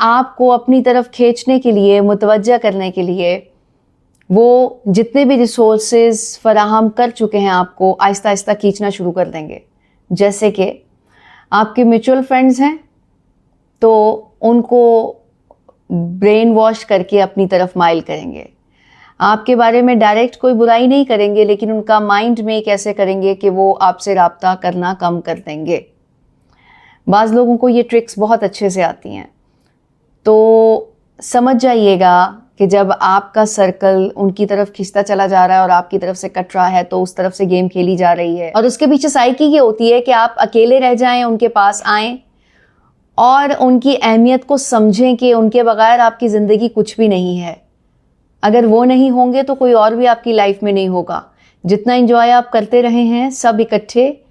आपको अपनी तरफ खींचने के लिए, मुतवज्जा करने के लिए वो जितने भी रिसोर्सेज फराहम कर चुके हैं आपको आहिस्ता आहिस्ता खींचना शुरू कर देंगे। जैसे कि आपके म्यूचुअल फंड्स हैं तो उनको ब्रेन वॉश करके अपनी तरफ माइल करेंगे। आपके बारे में डायरेक्ट कोई बुराई नहीं करेंगे, लेकिन उनका माइंड में कैसे करेंगे कि वो आपसे राब्ता करना कम कर देंगे। बाज़ लोगों को ये ट्रिक्स बहुत अच्छे से आती हैं। तो समझ जाइएगा कि जब आपका सर्कल उनकी तरफ खिंचता चला जा रहा है और आपकी तरफ से कट रहा है तो उस तरफ से गेम खेली जा रही है। और उसके पीछे साइकी ये होती है कि आप अकेले रह जाएं, उनके पास आएं और उनकी अहमियत को समझें कि उनके बगैर आपकी ज़िंदगी कुछ भी नहीं है। अगर वो नहीं होंगे तो कोई और भी आपकी लाइफ में नहीं होगा। जितना एंजॉय आप करते रहे हैं सब इकट्ठे,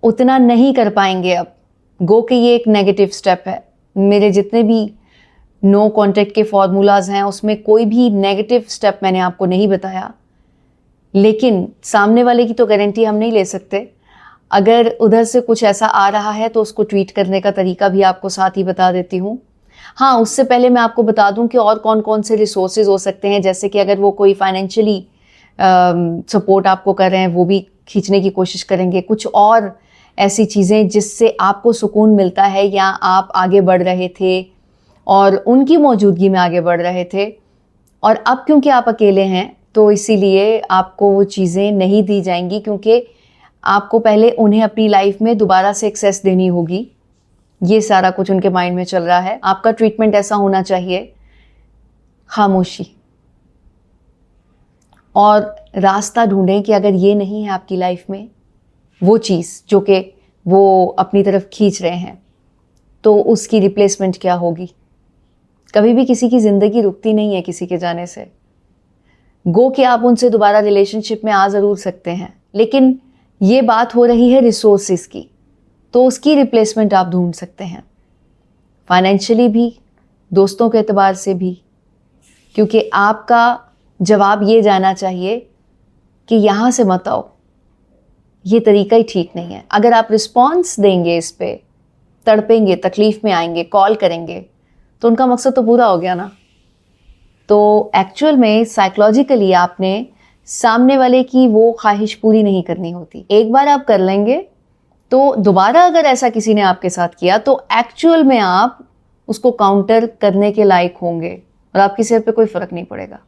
उतना नहीं कर पाएंगे अब। गो के ये एक नेगेटिव स्टेप है। मेरे जितने भी नो कॉन्टेक्ट के फॉर्मूलाज हैं उसमें कोई भी नेगेटिव स्टेप मैंने आपको नहीं बताया, लेकिन सामने वाले की तो गारंटी हम नहीं ले सकते। अगर उधर से कुछ ऐसा आ रहा है तो उसको ट्रीट करने का तरीका भी आपको साथ ही बता देती हूँ। हाँ, उससे पहले मैं आपको बता दूं कि और कौन कौन से रिसोर्सेज हो सकते हैं। जैसे कि अगर वो कोई फाइनेंशियली सपोर्ट आपको कर रहे हैं वो भी खींचने की कोशिश करेंगे। कुछ और ऐसी चीज़ें जिससे आपको सुकून मिलता है या आप आगे बढ़ रहे थे और उनकी मौजूदगी में आगे बढ़ रहे थे, और अब क्योंकि आप अकेले हैं तो इसीलिए आपको वो चीज़ें नहीं दी जाएंगी, क्योंकि आपको पहले उन्हें अपनी लाइफ में दोबारा से एक्सेस देनी होगी। ये सारा कुछ उनके माइंड में चल रहा है। आपका ट्रीटमेंट ऐसा होना चाहिए, खामोशी, और रास्ता ढूंढें कि अगर ये नहीं है आपकी लाइफ में वो चीज़ जो कि वो अपनी तरफ खींच रहे हैं, तो उसकी रिप्लेसमेंट क्या होगी। कभी भी किसी की ज़िंदगी रुकती नहीं है किसी के जाने से। गो कि आप उनसे दोबारा रिलेशनशिप में आ ज़रूर सकते हैं, लेकिन ये बात हो रही है रिसोर्सेज की, तो उसकी रिप्लेसमेंट आप ढूंढ सकते हैं, फाइनेंशियली भी, दोस्तों के एतबार से भी। क्योंकि आपका जवाब ये जाना चाहिए कि यहाँ से मत आओ, ये तरीका ही ठीक नहीं है। अगर आप रिस्पॉन्स देंगे, इस पे तड़पेंगे, तकलीफ़ में आएंगे, कॉल करेंगे, तो उनका मकसद तो पूरा हो गया ना। तो एक्चुअल में साइकोलॉजिकली आपने सामने वाले की वो ख्वाहिश पूरी नहीं करनी होती। एक बार आप कर लेंगे तो दोबारा अगर ऐसा किसी ने आपके साथ किया तो एक्चुअल में आप उसको काउंटर करने के लायक होंगे और आपकी सेहत पे कोई फ़र्क नहीं पड़ेगा।